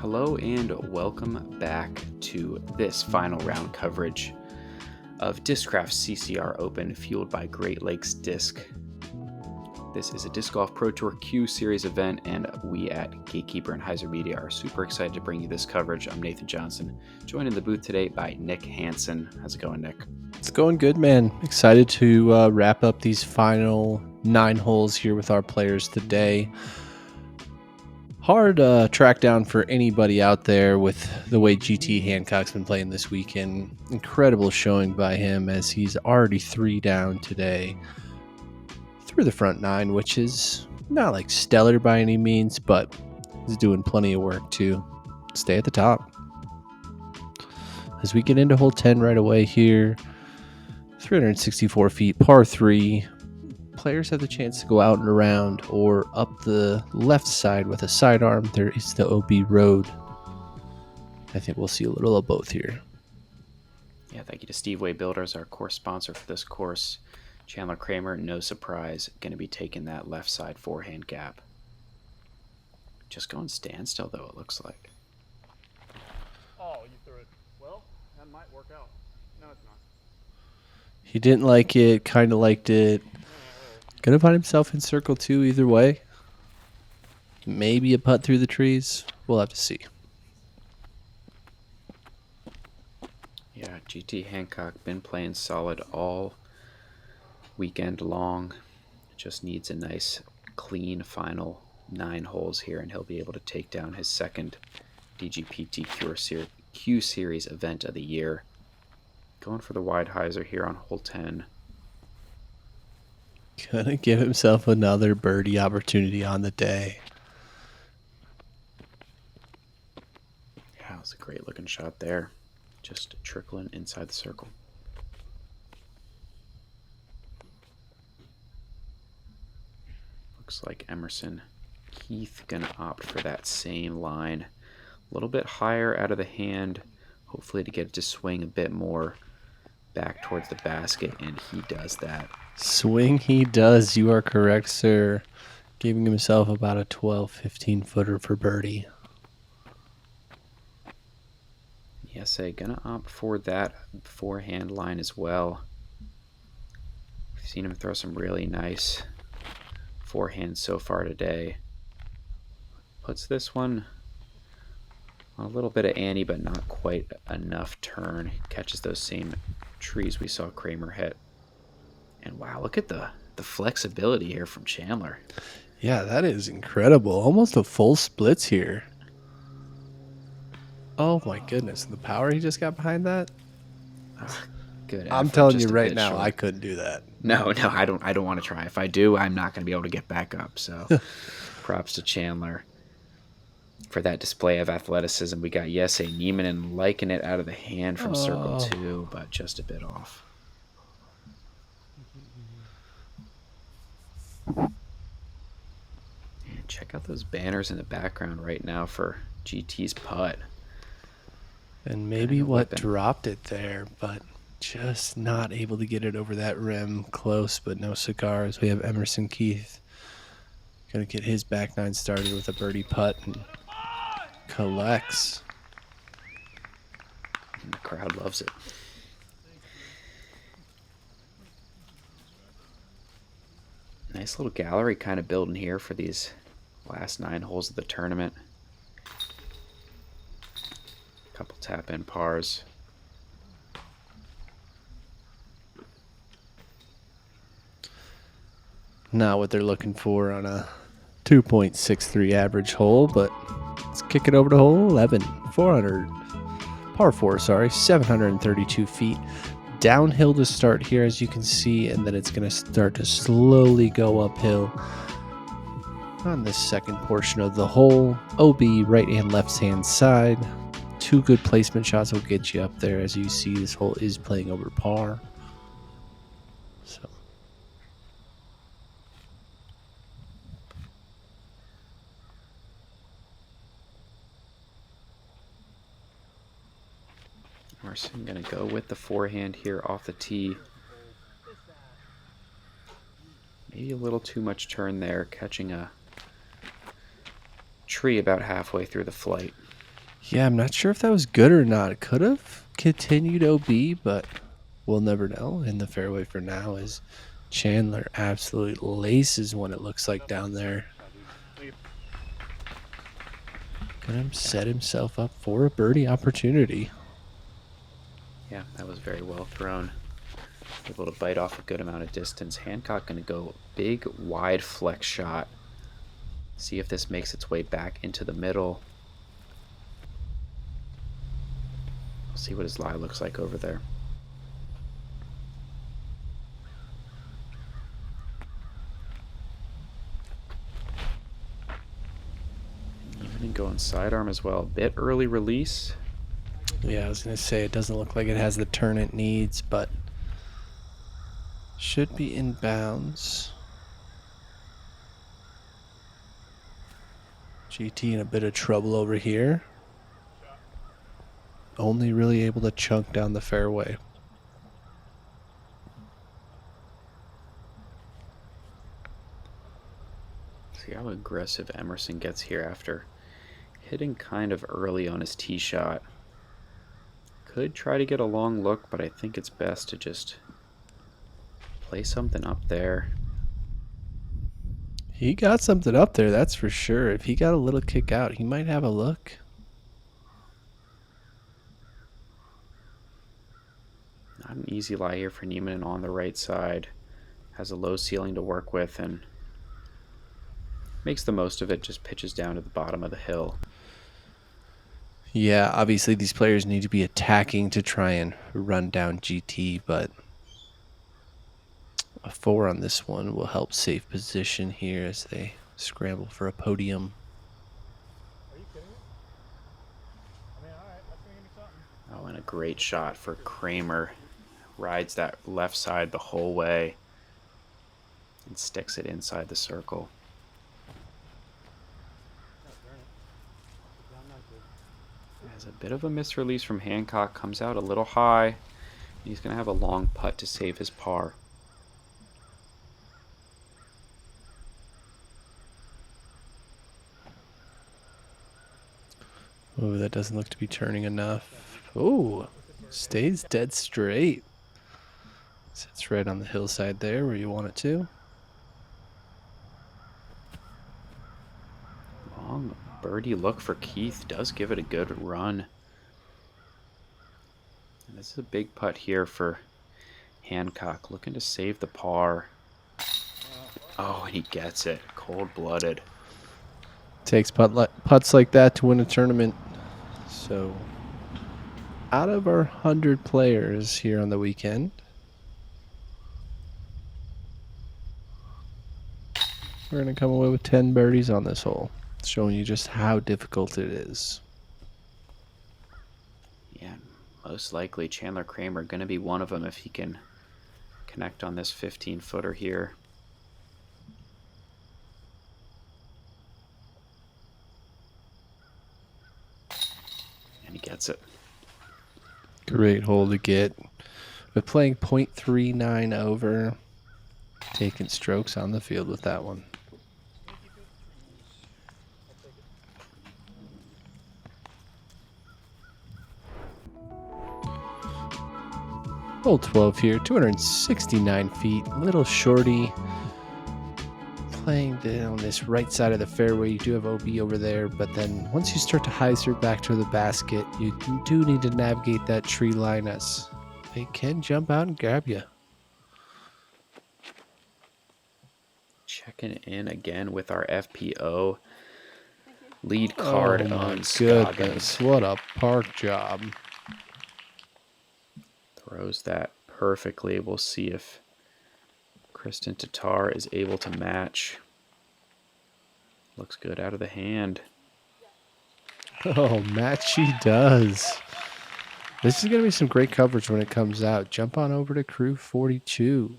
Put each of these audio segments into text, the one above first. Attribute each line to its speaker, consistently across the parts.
Speaker 1: Hello and welcome back to this final round coverage of Discraft's CCR Open, fueled by Great Lakes Disc. This is a Disc Golf Pro Tour Q Series event, and we at Gatekeeper and Heiser Media are super excited to bring you this coverage. I'm Nathan Johnson, joined in the booth today by Nick Hanson. How's it going, Nick?
Speaker 2: It's going good, man. Excited to wrap up these final 9 holes here with our players today. Hard track down for anybody out there with the way GT Hancock's been playing this weekend. Incredible showing by him as he's already 3 down today through the front 9, which is not like stellar by any means, but he's doing plenty of work to stay at the top. As we get into hole 10 right away here, 364 feet, par 3. Players have the chance to go out and around or up the left side with a sidearm. There is the OB road. I think we'll see a little of both here.
Speaker 1: Yeah, thank you to Steve Way Builders, our course sponsor for this course. Chandler Kramer, no surprise, going to be taking that left side forehand gap. Just going standstill, though, it looks like.
Speaker 3: Oh, you threw it. Well, that might work out. No, it's not.
Speaker 2: He didn't like it, kind of liked it. Gonna find himself in circle 2 either way. Maybe a putt through the trees. We'll have to see.
Speaker 1: Yeah, GT Hancock been playing solid all weekend long. Just needs a nice, clean final 9 holes here, and he'll be able to take down his second DGPT Q Series event of the year. Going for the wide hyzer here on hole 10.
Speaker 2: Gonna give himself another birdie opportunity on the day.
Speaker 1: Yeah, it was a great looking shot there. Just trickling inside the circle. Looks like Emerson Keith gonna opt for that same line. A little bit higher out of the hand, hopefully to get it to swing a bit more back towards the basket, and he does that.
Speaker 2: Swing he does. You are correct, sir. Giving himself about a 12-15 footer for birdie.
Speaker 1: Yes, I'm gonna opt for that forehand line as well. We've seen him throw some really nice forehands so far today. Puts this one on a little bit of ante, but not quite enough turn. Catches those same trees we saw Kramer hit. And wow, look at the flexibility here from Chandler.
Speaker 2: Yeah, that is incredible. Almost a full splits here. Oh my goodness, the power he just got behind that.
Speaker 1: Good.
Speaker 2: I'm telling you right now, I couldn't do that.
Speaker 1: No, I don't want to try. If I do, I'm not going to be able to get back up. So, props to Chandler for that display of athleticism. We got Nieminen liking it out of the hand from circle 2, but just a bit off. And check out those banners in the background right now for GT's putt.
Speaker 2: And maybe what dropped it there, but just not able to get it over that rim. Close, but no cigars. We have Emerson Keith going to get his back 9 started with a birdie putt and collects.
Speaker 1: And the crowd loves it. Nice little gallery kind of building here for these last 9 holes of the tournament. Couple tap-in pars.
Speaker 2: Not what they're looking for on a 2.63 average hole, but let's kick it over to hole 11. Par 4, 732 feet. Downhill to start here, as you can see, and then it's going to start to slowly go uphill on this second portion of the hole. OB right and left hand side. 2 good placement shots will get you up there. As you see, this hole is playing over par. So
Speaker 1: Emerson going to go with the forehand here off the tee. Maybe a little too much turn there, catching a tree about halfway through the flight.
Speaker 2: Yeah, I'm not sure if that was good or not. It could have continued OB, but we'll never know. In the fairway for now is Chandler absolutely laces one, it looks like, down there. Gonna set himself up for a birdie opportunity.
Speaker 1: Yeah, that was very well thrown. Able to bite off a good amount of distance. Hancock going to go big, wide flex shot. See if this makes its way back into the middle. We'll see what his lie looks like over there. Nieminen going sidearm as well. Bit early release.
Speaker 2: Yeah, I was going to say it doesn't look like it has the turn it needs, but should be in bounds. GT in a bit of trouble over here. Only really able to chunk down the fairway.
Speaker 1: See how aggressive Emerson gets here after hitting kind of early on his tee shot. Could try to get a long look, but I think it's best to just play something up there.
Speaker 2: He got something up there, that's for sure. If he got a little kick out, he might have a look.
Speaker 1: Not an easy lie here for Nieminen on the right side. Has a low ceiling to work with and makes the most of it, just pitches down to the bottom of the hill.
Speaker 2: Yeah, obviously these players need to be attacking to try and run down GT, but a 4 on this one will help save position here as they scramble for a podium.
Speaker 3: Are you kidding me? I mean, alright, that's gonna give me something.
Speaker 1: Oh, and a great shot for Kramer. Rides that left side the whole way and sticks it inside the circle. Has a bit of a misrelease from Hancock, comes out a little high. He's going to have a long putt to save his par.
Speaker 2: Oh, that doesn't look to be turning enough. Oh, stays dead straight. Sits right on the hillside there where you want it to.
Speaker 1: Long birdie look for Keith. Does give it a good run. And this is a big putt here for Hancock, looking to save the par. Oh, and he gets it. Cold-blooded.
Speaker 2: Takes putts like that to win a tournament. So, out of our 100 players here on the weekend, we're going to come away with 10 birdies on this hole, showing you just how difficult it is.
Speaker 1: Yeah, most likely Chandler Kramer going to be one of them if he can connect on this 15-footer here. And he gets it.
Speaker 2: Great hole to get. But playing .39 over, taking strokes on the field with that one. Hole 12 here, 269 feet, little shorty. Playing down this right side of the fairway, you do have OB over there, but then once you start to hyzer back to the basket, you do need to navigate that tree line as they can jump out and grab you.
Speaker 1: Checking in again with our FPO. Lead card
Speaker 2: oh my
Speaker 1: on Scoggins.
Speaker 2: goodness, what a park job.
Speaker 1: Throws that perfectly. We'll see if Kristen Tatar is able to match. Looks good out of the hand.
Speaker 2: Oh, match she does. This is going to be some great coverage when it comes out. Jump on over to Crew 42.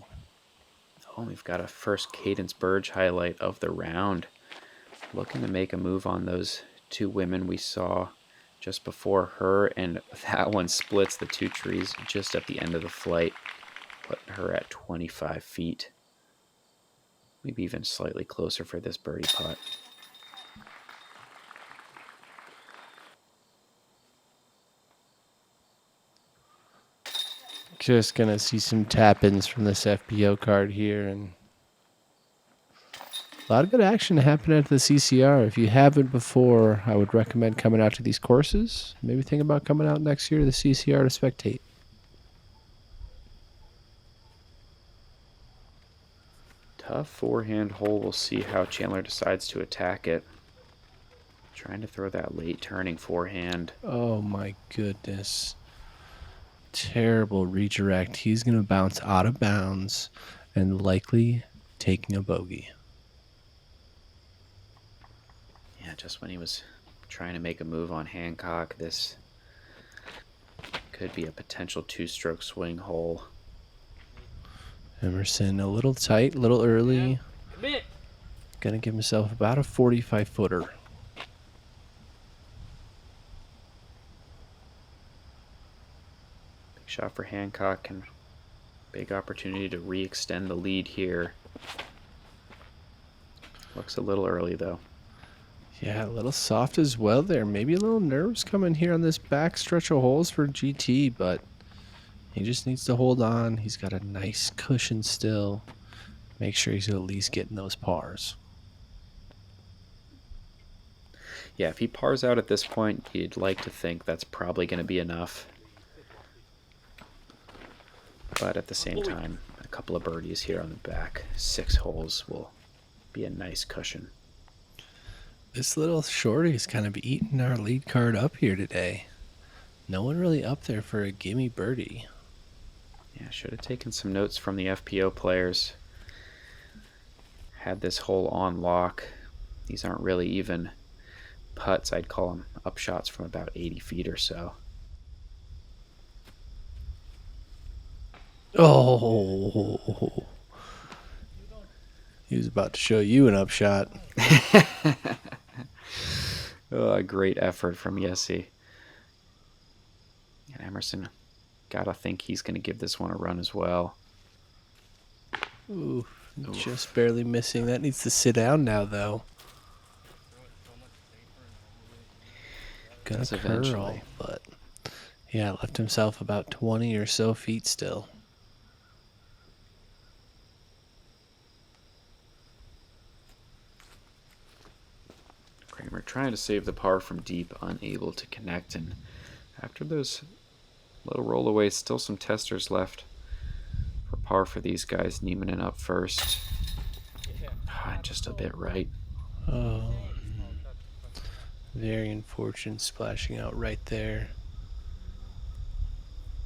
Speaker 1: Oh, we've got a first Cadence Burge highlight of the round. Looking to make a move on those two women we saw just before her, and that one splits the two trees just at the end of the flight, putting her at 25 feet. Maybe even slightly closer for this birdie putt.
Speaker 2: Just gonna see some tap-ins from this FPO card here, and a lot of good action happening at the CCR. If you haven't before, I would recommend coming out to these courses. Maybe think about coming out next year to the CCR to spectate.
Speaker 1: Tough forehand hole. We'll see how Chandler decides to attack it. Trying to throw that late turning forehand.
Speaker 2: Oh my goodness. Terrible redirect. He's going to bounce out of bounds and likely taking a bogey.
Speaker 1: Yeah, just when he was trying to make a move on Hancock, this could be a potential two-stroke swing hole.
Speaker 2: Emerson a little tight, a little early. Going to give himself about a 45-footer.
Speaker 1: Big shot for Hancock and big opportunity to re-extend the lead here. Looks a little early though.
Speaker 2: Yeah, a little soft as well there. Maybe a little nerves coming here on this back stretch of holes for GT, but he just needs to hold on. He's got a nice cushion still. Make sure he's at least getting those pars.
Speaker 1: Yeah, if he pars out at this point, you'd like to think that's probably going to be enough. But at the same time, a couple of birdies here on the back 6 holes will be a nice cushion.
Speaker 2: This little shorty is kind of eating our lead card up here today. No one really up there for a gimme birdie.
Speaker 1: Yeah, should have taken some notes from the FPO players. Had this hole on lock. These aren't really even putts. I'd call them upshots from about 80 feet or so.
Speaker 2: Oh, he was about to show you an upshot.
Speaker 1: Oh, a great effort from Wesley. And Emerson, gotta think he's going to give this one a run as well.
Speaker 2: Ooh, just barely missing. That needs to sit down now, though. Gonna
Speaker 1: Does
Speaker 2: curl,
Speaker 1: eventually.
Speaker 2: but yeah, left himself about 20 or so feet still.
Speaker 1: Kramer trying to save the par from deep, unable to connect, and after those little rollaways, still some testers left for par for these guys. Nieminen up first. Just a bit right.
Speaker 2: Oh, very unfortunate splashing out right there.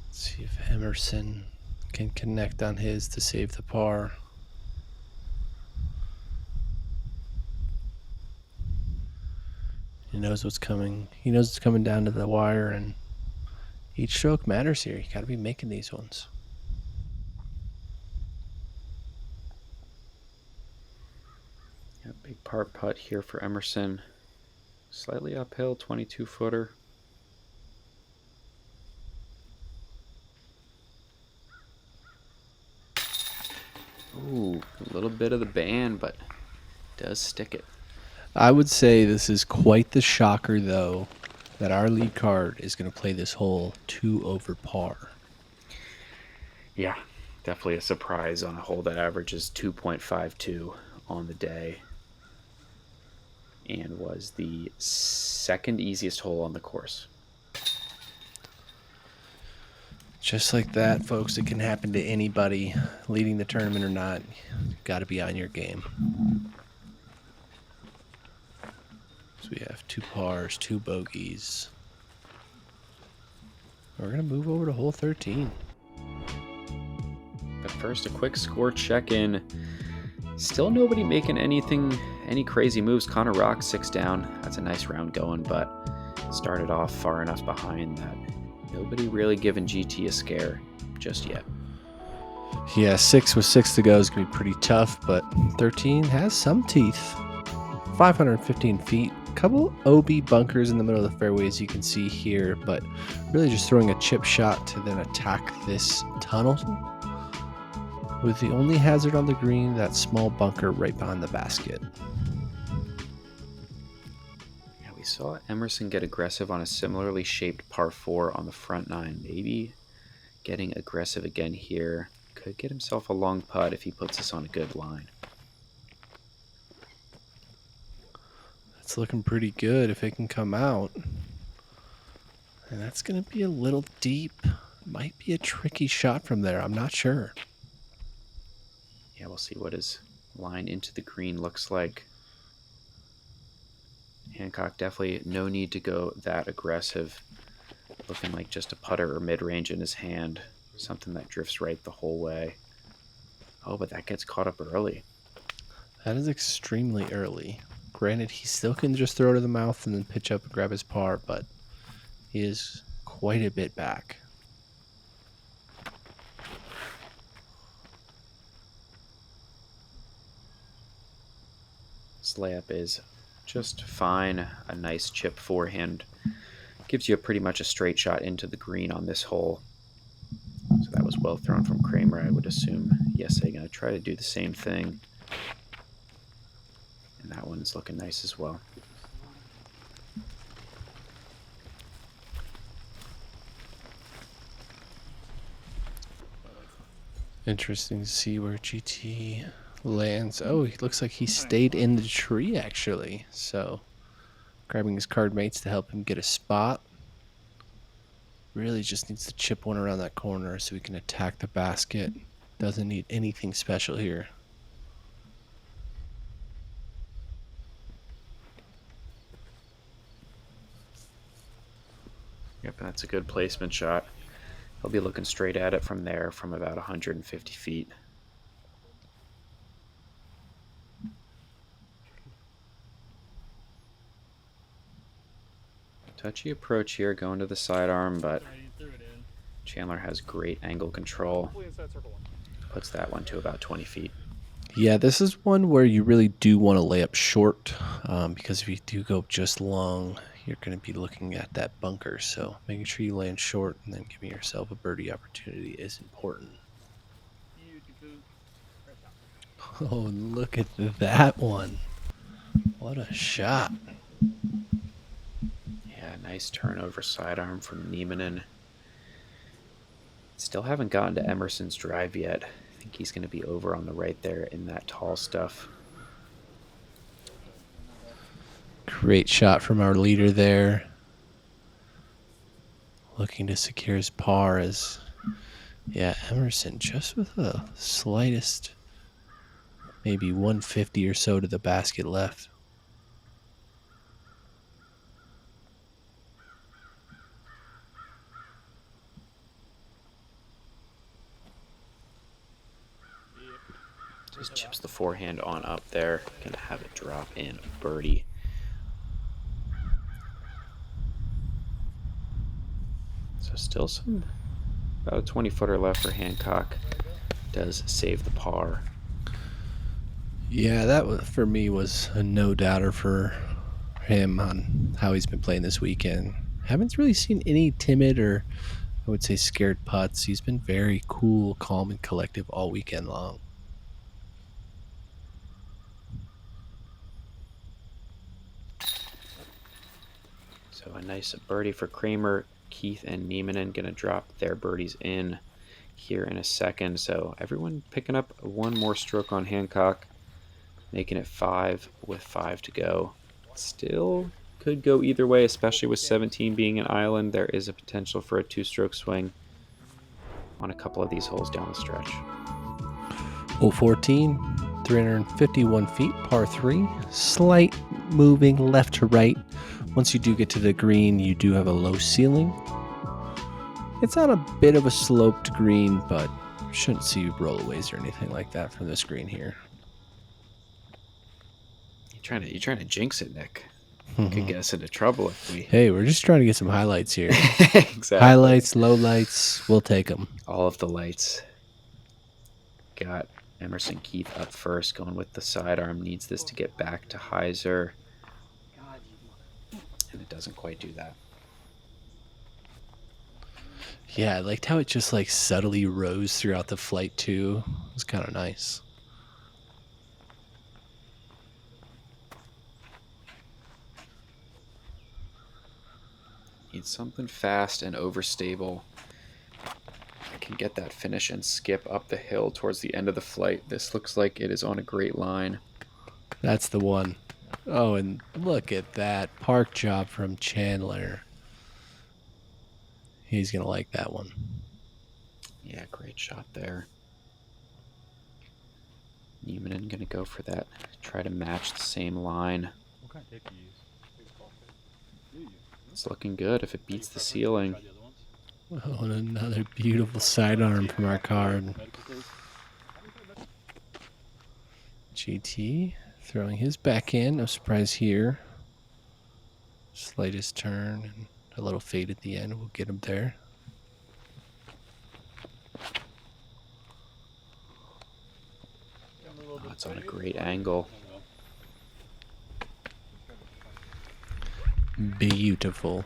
Speaker 2: Let's see if Emerson can connect on his to save the par. He knows what's coming. He knows it's coming down to the wire, and each stroke matters here. You got to be making these ones.
Speaker 1: Yeah, big par putt here for Emerson. Slightly uphill, 22-footer. Ooh, a little bit of the band, but does stick it.
Speaker 2: I would say this is quite the shocker, though, that our lead card is going to play this hole 2 over par.
Speaker 1: Yeah, definitely a surprise on a hole that averages 2.52 on the day and was the second easiest hole on the course.
Speaker 2: Just like that, folks, it can happen to anybody, leading the tournament or not. Got to be on your game. So we have 2 pars, 2 bogeys. We're going to move over to hole 13.
Speaker 1: But first, a quick score check-in. Still nobody making any crazy moves. Connor Rock 6 down. That's a nice round going, but started off far enough behind that nobody really giving GT a scare just yet.
Speaker 2: Yeah, 6 with 6 to go is going to be pretty tough, but 13 has some teeth. 515 feet. Couple OB bunkers in the middle of the fairway, as you can see here, but really just throwing a chip shot to then attack this tunnel with the only hazard on the green, that small bunker right behind the basket.
Speaker 1: Yeah, we saw Emerson get aggressive on a similarly shaped par 4 on the front 9. Maybe getting aggressive again here. Could get himself a long putt if he puts this on a good line.
Speaker 2: It's looking pretty good if it can come out. And that's going to be a little deep. Might be a tricky shot from there. I'm not sure.
Speaker 1: Yeah, we'll see what his line into the green looks like. Hancock definitely no need to go that aggressive. Looking like just a putter or mid-range in his hand. Something that drifts right the whole way. Oh, but that gets caught up early.
Speaker 2: That is extremely early. Granted, he still can just throw to the mouth and then pitch up and grab his par, but he is quite a bit back.
Speaker 1: This layup is just fine. A nice chip forehand. Gives you pretty much a straight shot into the green on this hole. So that was well thrown from Kramer, I would assume. Yes, they're going to try to do the same thing. And that one's looking nice as well.
Speaker 2: Interesting to see where GT lands. Oh, he looks like he stayed in the tree, actually. So, grabbing his card mates to help him get a spot. Really just needs to chip one around that corner so he can attack the basket. Doesn't need anything special here.
Speaker 1: Yep, that's a good placement shot. He'll be looking straight at it from there from about 150 feet. Touchy approach here, going to the sidearm, but Chandler has great angle control. Puts that one to about 20 feet.
Speaker 2: Yeah, this is one where you really do want to lay up short because if you do go just long, you're going to be looking at that bunker. So making sure you land short and then giving yourself a birdie opportunity is important. Oh, look at that one. What a shot.
Speaker 1: Yeah, nice turnover sidearm from Nieminen. Still haven't gotten to Emerson's drive yet. I think he's going to be over on the right there in that tall stuff.
Speaker 2: Great shot from our leader there. Looking to secure his par as, yeah, Emerson just with the slightest, maybe 150 or so to the basket left.
Speaker 1: Just chips the forehand on up there. Gonna have it drop in a birdie. So still some, about a 20-footer left for Hancock. Does save the par.
Speaker 2: Yeah, that for me was a no-doubter for him on how he's been playing this weekend. Haven't really seen any timid or I would say scared putts. He's been very cool, calm, and collective all weekend long.
Speaker 1: So a nice birdie for Kramer. Keith and Nieminen going to drop their birdies in here in a second. So everyone picking up one more stroke on Hancock, making it 5 with 5 to go. Still could go either way, especially with 17 being an island. There is a potential for a 2-stroke swing on a couple of these holes down the stretch.
Speaker 2: Hole 14, 351 feet, par 3. Slight moving left to right. Once you do get to the green, you do have a low ceiling. It's on a bit of a sloped green, but shouldn't see rollaways or anything like that from this green here.
Speaker 1: You're trying to jinx it, Nick. Could get us into trouble if we...
Speaker 2: Hey, we're just trying to get some highlights here.
Speaker 1: Exactly.
Speaker 2: Highlights, lowlights, we'll take them.
Speaker 1: All of the lights. Got Emerson Keith up first, going with the sidearm. Needs this to get back to Heiser. And it doesn't quite do that.
Speaker 2: Yeah, I liked how it just like subtly rose throughout the flight too. It was kind of nice.
Speaker 1: Needs something fast and overstable. can get that finish and skip up the hill towards the end of the flight. This looks like it is on a great line.
Speaker 2: That's the one. Oh, and look at that park job from Chandler. He's going to like that one.
Speaker 1: Yeah, great shot there. Nieminen going to go for that. Try to match the same line.
Speaker 3: What kind of tape do you use?
Speaker 1: It's looking good if it beats the ceiling.
Speaker 2: Oh, and another beautiful sidearm from our card. GT throwing his backhand. No surprise here. Slightest turn and a little fade at the end. We'll get him there.
Speaker 1: Oh, it's on a great angle.
Speaker 2: Beautiful.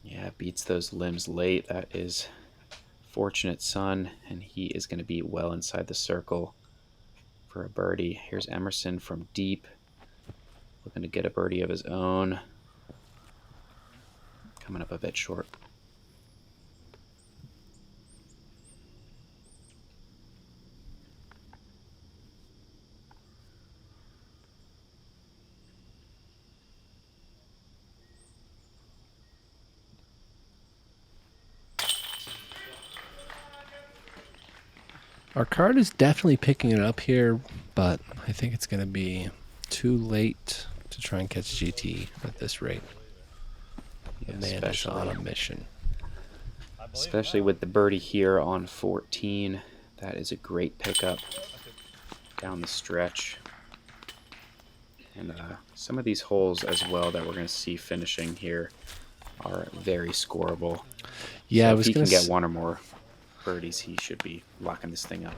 Speaker 1: Yeah, beats those limbs late. That is fortunate son, and he is going to be well inside the circle for a birdie. Here's Emerson from deep, looking to get a birdie of his own. Coming up a bit short.
Speaker 2: Our card is definitely picking it up here, but I think it's going to be too late to try and catch GT at this rate.
Speaker 1: Yeah,
Speaker 2: The man is on a mission.
Speaker 1: Especially with the birdie here on 14. That is a great pickup down the stretch. And some of these holes as well that we're going to see finishing here are very scoreable.
Speaker 2: Yeah,
Speaker 1: so
Speaker 2: I was
Speaker 1: if he
Speaker 2: going
Speaker 1: can
Speaker 2: to
Speaker 1: get one or more birdies, he should be locking this thing up.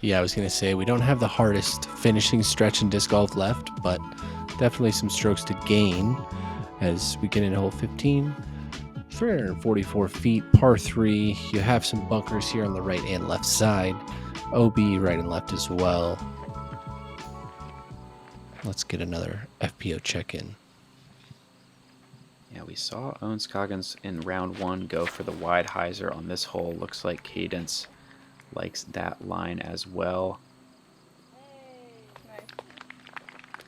Speaker 2: Yeah, I was going to say we don't have the hardest finishing stretch in disc golf left, but definitely some strokes to gain as we get into hole 15. 344 feet, par 3. You have some bunkers here on the right and left side. OB right and left as well. Let's get another FPO check-in.
Speaker 1: Yeah, we saw Owen Scoggins in round 1 go for the wide hyzer on this hole. Looks like Cadence likes that line as well.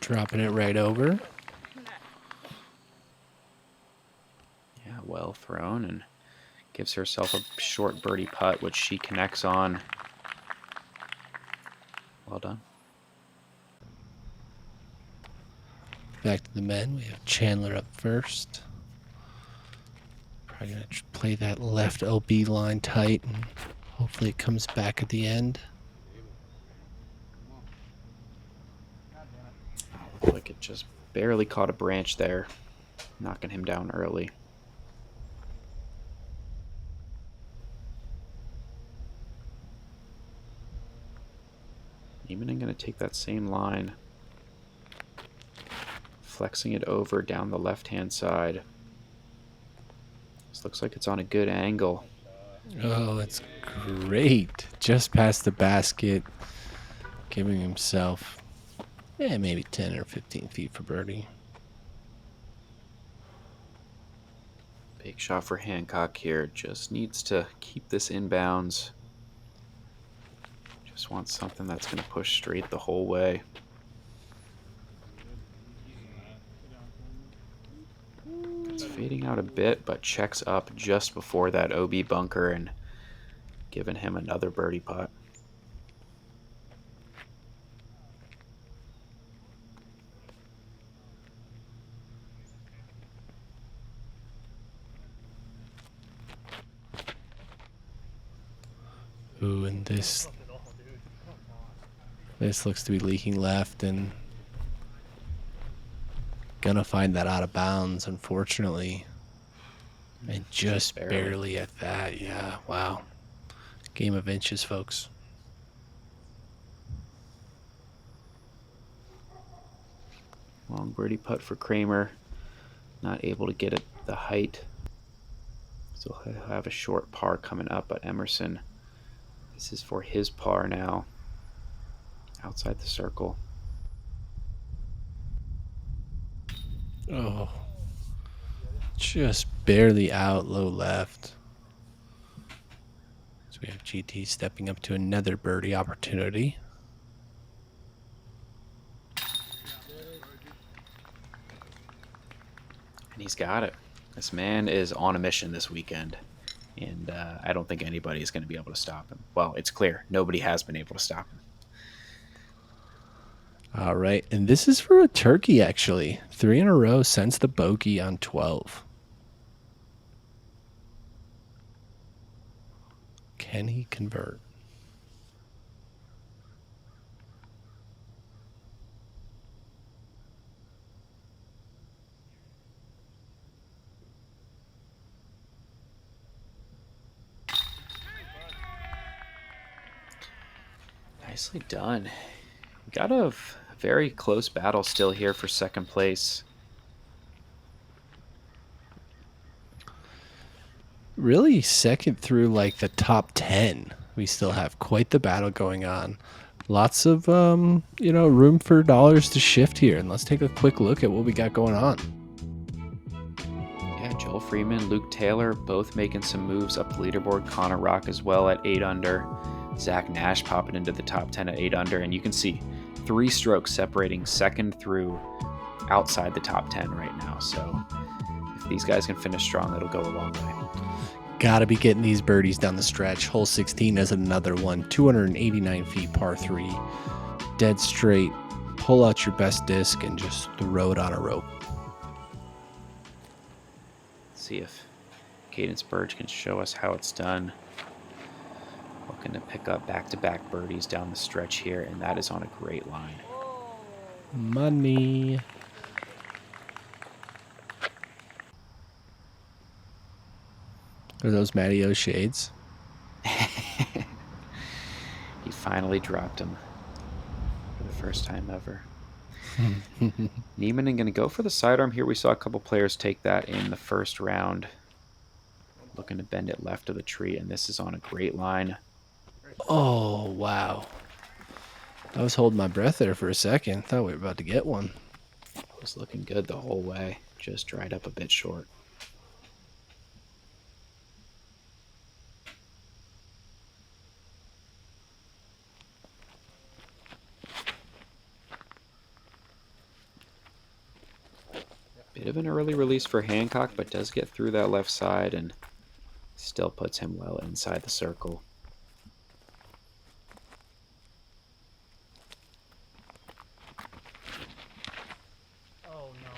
Speaker 2: Dropping it right over.
Speaker 1: Yeah, well thrown, and gives herself a short birdie putt, which she connects on. Well done.
Speaker 2: Back to the men. We have Chandler up first. Probably going to play that left OB line tight, and hopefully it comes back at the end.
Speaker 1: Looked like it just barely caught a branch there, knocking him down early. Nieminen going to take that same line, flexing it over down the left-hand side. This looks like it's on a good angle.
Speaker 2: Oh, that's great. Just past the basket, giving himself maybe 10 or 15 feet for birdie.
Speaker 1: Big shot for Hancock here. Just needs to keep this inbounds. Just wants something that's going to push straight the whole way. It's fading out a bit, but checks up just before that OB bunker and giving him another birdie putt.
Speaker 2: Ooh, and this looks to be leaking left and gonna find that out of bounds, unfortunately. And just barely at that. Yeah, wow. Game of inches, folks.
Speaker 1: Long birdie putt for Kramer. Not able to get it the height. So he'll have a short par coming up, but Emerson, this is for his par now. Outside the circle.
Speaker 2: Oh. Just barely out, low left. So we have GT stepping up to another birdie opportunity.
Speaker 1: And he's got it. This man is on a mission this weekend. And I don't think anybody is going to be able to stop him. Well, it's clear. Nobody has been able to stop him.
Speaker 2: All right. And this is for a turkey, actually. 3 in a row since the bogey on 12. Can he convert?
Speaker 1: Nicely done. Got a very close battle still here for second place.
Speaker 2: Really, second through like the top 10. We still have quite the battle going on. Lots of, room for dollars to shift here. And let's take a quick look at what we got going on.
Speaker 1: Yeah, Joel Freeman, Luke Taylor, both making some moves up the leaderboard. Connor Rock as well at 8 under. Zach Nash popping into the top 10 at 8 under. And you can see 3 strokes separating second through outside the top 10 right now. So if these guys can finish strong, it'll go a long way.
Speaker 2: Gotta be getting these birdies down the stretch. Hole 16 is another one. 289 feet, par 3. Dead straight. Pull out your best disc and just throw it on a rope.
Speaker 1: See if Cadence Burge can show us how it's done. Looking to pick up back-to-back birdies down the stretch here, and that is on a great line.
Speaker 2: Money. Are those Matty O shades?
Speaker 1: He finally dropped him for the first time ever. Nieminen going to go for the sidearm here. We saw a couple players take that in the first round. Looking to bend it left of the tree, and this is on a great line.
Speaker 2: Oh, wow. I was holding my breath there for a second. Thought we were about to get one.
Speaker 1: It was looking good the whole way. Just dried up a bit short. Bit of an early release for Hancock, but does get through that left side and still puts him well inside the circle.
Speaker 3: Oh no.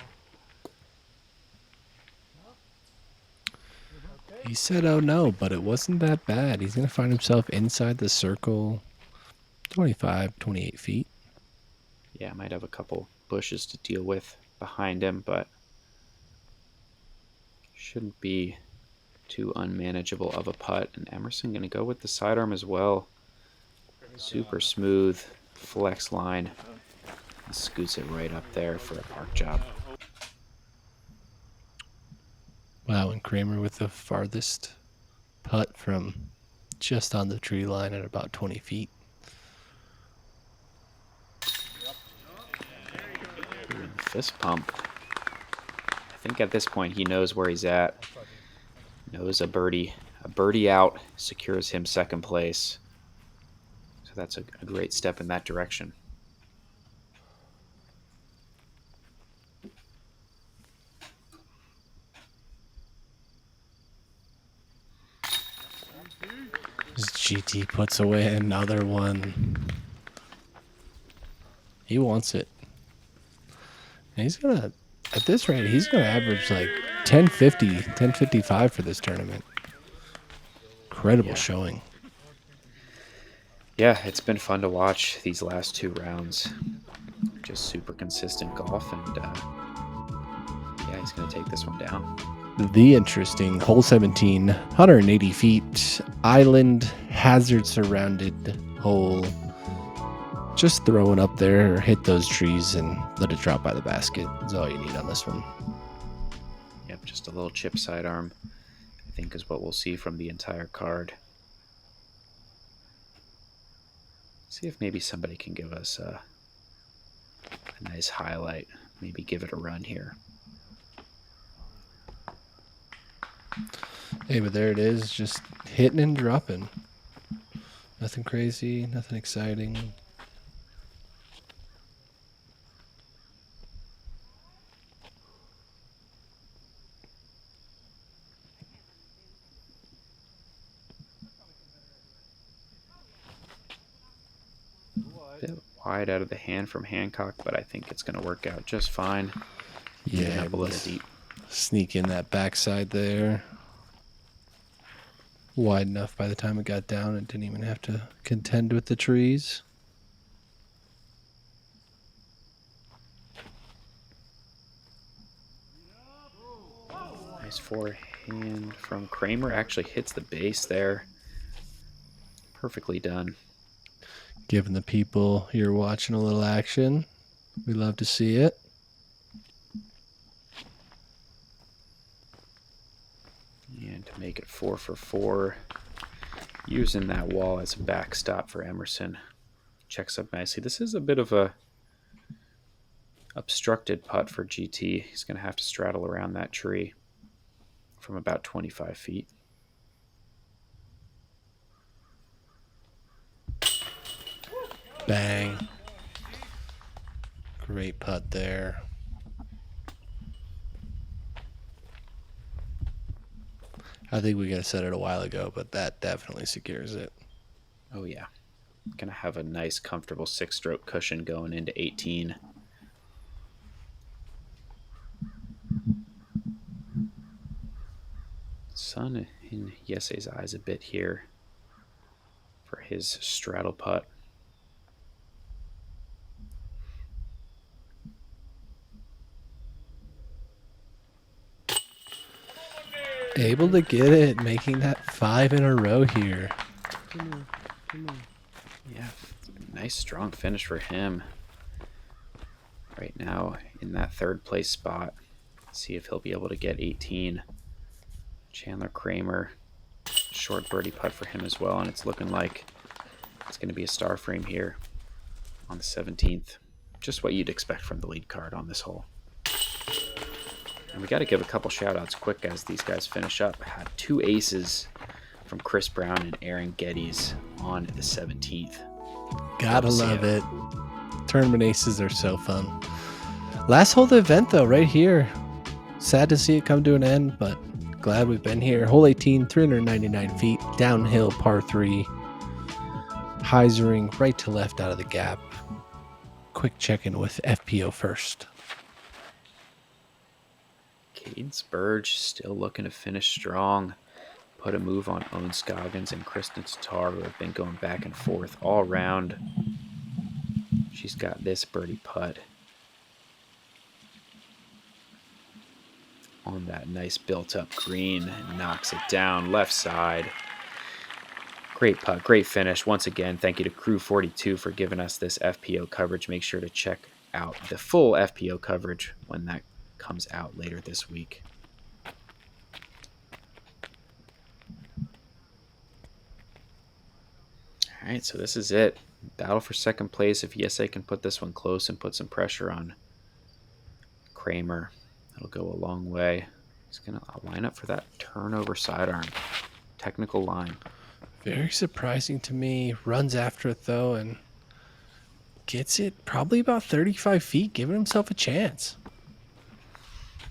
Speaker 2: He said, oh no, but it wasn't that bad. He's going to find himself inside the circle 25, 28 feet.
Speaker 1: Yeah, might have a couple bushes to deal with behind him, but shouldn't be too unmanageable of a putt. And Emerson going to go with the sidearm as well. Super smooth flex line. And scoots it right up there for a park job.
Speaker 2: Wow, and Kramer with the farthest putt from just on the tree line at about 20 feet.
Speaker 1: Fist pump. I think at this point he knows where he's at. Knows a birdie out secures him second place. So that's a great step in that direction.
Speaker 2: As GT puts away another one. He wants it. And he's going to, at this rate, he's going to average like 1050, 1055 for this tournament. Incredible showing.
Speaker 1: Yeah, it's been fun to watch these last 2 rounds. Just super consistent golf, and yeah, he's going to take this one down.
Speaker 2: The interesting hole 17, 180 feet, island, hazard surrounded hole. Just throw it up there or hit those trees and let it drop by the basket is all you need on this one.
Speaker 1: Yep, just a little chip sidearm, I think, is what we'll see from the entire card. See if maybe somebody can give us a nice highlight. Maybe give it a run here.
Speaker 2: Hey, but there it is, just hitting and dropping. Nothing crazy, nothing exciting.
Speaker 1: Bit wide out of the hand from Hancock, but I think it's going to work out just fine. Even
Speaker 2: Yeah,
Speaker 1: up a little deep.
Speaker 2: sneak in that backside there. Wide enough by the time it got down, it didn't even have to contend with the trees.
Speaker 1: Nice forehand from Kramer. Actually hits the base there. Perfectly done.
Speaker 2: Giving the people here watching a little action. We love to see it.
Speaker 1: And to make it 4 for 4, using that wall as a backstop for Emerson. Checks up nicely. This is a bit of a obstructed putt for GT. He's going to have to straddle around that tree from about 25 feet.
Speaker 2: Bang. Great putt there. I think we could have said it a while ago, but that definitely secures it.
Speaker 1: Oh, yeah. Going to have a nice, comfortable 6-stroke cushion going into 18. Sun in Yesse's eyes a bit here for his straddle putt.
Speaker 2: Able to get it, making that 5 in a row here.
Speaker 1: Yeah, nice strong finish for him. Right now in that 3rd place spot. See if he'll be able to get 18. Chandler Kramer, short birdie putt for him as well, and it's looking like it's going to be a star frame here on the 17th. Just what you'd expect from the lead card on this hole. And we got to give a couple shout outs quick as these guys finish up. Had 2 aces from Chris Brown and Aaron Geddes on the 17th.
Speaker 2: Gotta love it. Tournament aces are so fun. Last hole of the event, though, right here. Sad to see it come to an end, but glad we've been here. Hole 18, 399 feet, downhill, par 3. Hyzering right to left out of the gap. Quick check-in with FPO first.
Speaker 1: Caden Spurge still looking to finish strong. Put a move on Owen Scoggins and Kristen Tatar, who have been going back and forth all round. She's got this birdie putt on that nice built-up green. Knocks it down left side. Great putt, great finish. Once again, thank you to Crew 42 for giving us this FPO coverage. Make sure to check out the full FPO coverage when that comes out later this week. All right, so this is it. Battle for second place. If ESA can put this one close and put some pressure on Kramer, that'll go a long way. He's going to line up for that turnover sidearm. Technical line.
Speaker 2: Very surprising to me. Runs after it, though, and gets it probably about 35 feet, giving himself a chance.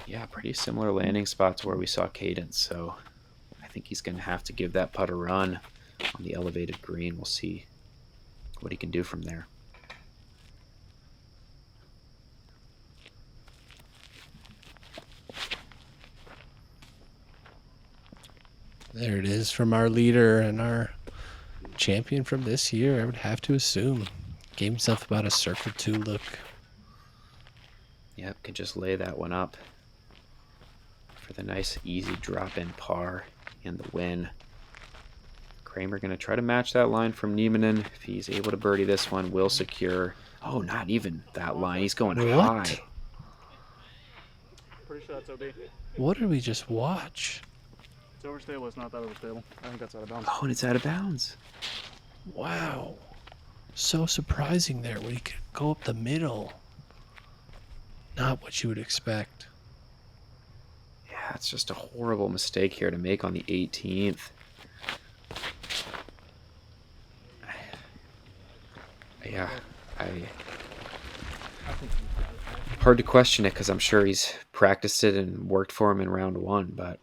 Speaker 1: Yeah, pretty similar landing spots where we saw Cadence, so I think he's going to have to give that putt a run on the elevated green. We'll see what he can do from there.
Speaker 2: There it is from our leader and our champion from this year, I would have to assume. Gave himself about a circle 2 look.
Speaker 1: Yep, could just lay that one up for the nice, easy drop-in par and the win. Kramer going to try to match that line from Nieminen. If he's able to birdie this one, will secure. Oh, not even that line. He's going high.
Speaker 3: Pretty sure that's OB.
Speaker 2: What did we just watch?
Speaker 3: It's overstable. It's not that overstable. I think that's out of bounds.
Speaker 1: Oh, and it's out of bounds.
Speaker 2: Wow. So surprising there when he could go up the middle. Not what you would expect.
Speaker 1: Yeah, it's just a horrible mistake here to make on the 18th. Yeah, hard to question it because I'm sure he's practiced it and worked for him in round 1, but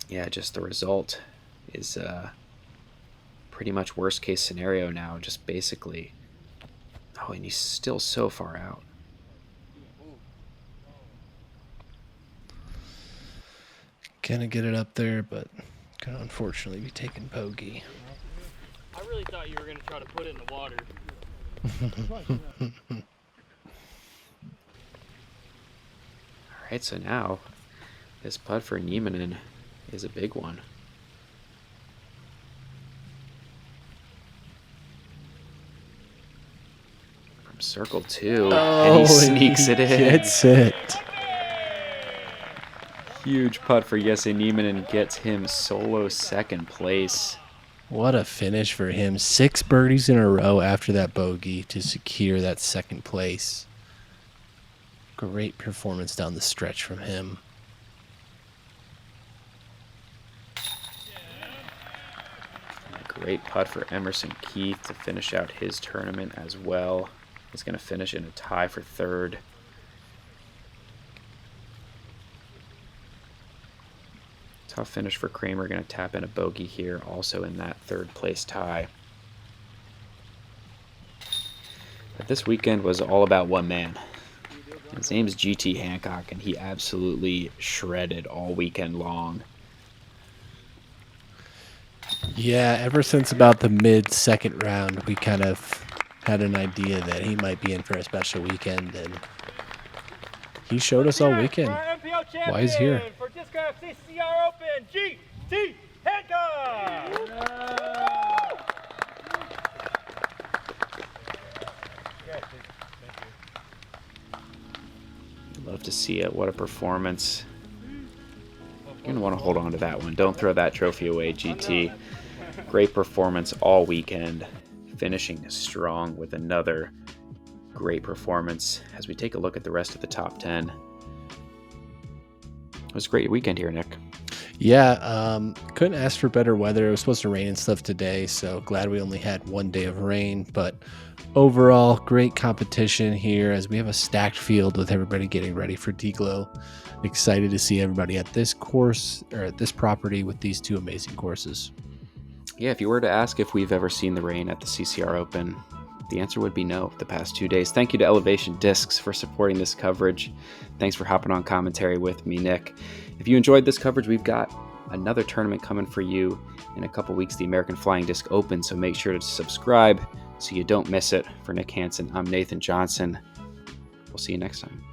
Speaker 1: yeah, just the result is pretty much worst case scenario now, just basically. Oh, and he's still so far out.
Speaker 2: Gonna get it up there, but gonna unfortunately be taking bogey.
Speaker 4: I really thought you were going to try to put it in the water.
Speaker 1: All right, so now this putt for Nieminen is a big one. From circle 2, and he sneaks it in.
Speaker 2: Gets it.
Speaker 1: Huge putt for Jesse Nieminen, gets him solo second place.
Speaker 2: What a finish for him. 6 birdies in a row after that bogey to secure that second place. Great performance down the stretch from him.
Speaker 1: A great putt for Emerson Keith to finish out his tournament as well. He's going to finish in a tie for 3rd. Tough finish for Kramer, going to tap in a bogey here, also in that 3rd place tie. But this weekend was all about one man. His name is GT Hancock, and he absolutely shredded all weekend long.
Speaker 2: Yeah, ever since about the mid-second round, we kind of had an idea that he might be in for a special weekend, and he showed us all weekend why he's here.
Speaker 3: For Discraft CCR Open, GT Hancock!
Speaker 1: Love to see it. What a performance. You're going to want to hold on to that one. Don't throw that trophy away, GT. Great performance all weekend. Finishing strong with another great performance as we take a look at the rest of the top 10. It was a great weekend here, Nick.
Speaker 2: Yeah, couldn't ask for better weather. It was supposed to rain and stuff today, so glad we only had 1 day of rain. But overall, great competition here as we have a stacked field with everybody getting ready for D-Glow. Excited to see everybody at this course or at this property with these 2 amazing courses.
Speaker 1: Yeah, if you were to ask if we've ever seen the rain at the CCR Open, the answer would be no the past 2 days. Thank you to Elevation Discs for supporting this coverage. Thanks for hopping on commentary with me, Nick. If you enjoyed this coverage, we've got another tournament coming for you in a couple weeks, the American Flying Disc Open, so make sure to subscribe so you don't miss it. For Nick Hanson, I'm Nathan Johnson. We'll see you next time.